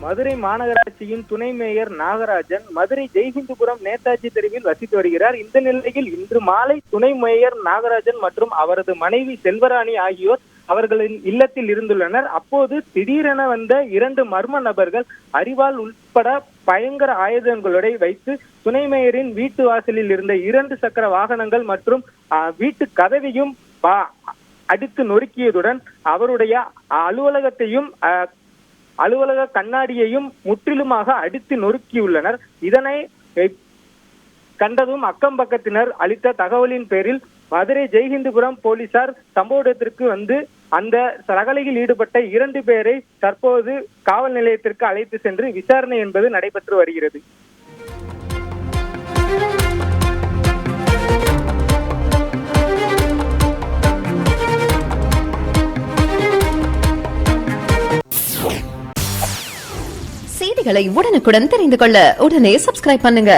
மதுரை மாநகராட்சியின் துணை மேயர் நாகராஜன் மதுரை ஜெய்ஹிந்துபுரம் நேதாஜி தெருவில் வசித்து வருகிறார். இந்த நிலையில் இன்று மாலை துணை மேயர் நாகராஜன் மற்றும் அவரது மனைவி செல்வராணி ஆகியோர் அவர்களின் இல்லத்தில் இருந்துள்ளனர். அப்போது திடீரென வந்த 2 மர்ம நபர்கள் அரிவாள் உட்பட பயங்கர ஆயுதங்களை வைத்து துணை மேயரின் வீட்டு வாசலில் இருந்த 2 சக்கர வாகனங்கள் மற்றும் வீட்டு கதவையும் அடித்து நொறுக்கியதுடன் அவருடைய அலுவலக கண்ணாடியையும் முற்றிலுமாக அடித்து நொறுக்கியுள்ளனர். இதனை கண்டதும் அக்கம் பக்கத்தினர் அளித்த தகவலின் பேரில் மதுரை ஜெய்ஹிந்துபுரம் போலீசார் சம்பவ இடத்திற்கு வந்து அந்த ரகளையில் ஈடுபட்ட 2 பேரை தற்போது காவல் நிலையத்திற்கு அழைத்து சென்று விசாரணை என்பது நடைபெற்று வருகிறது. செய்திகளை உடனுக்குடன் தெரிந்து கொள்ள உடனே சப்ஸ்கிரைப் பண்ணுங்க.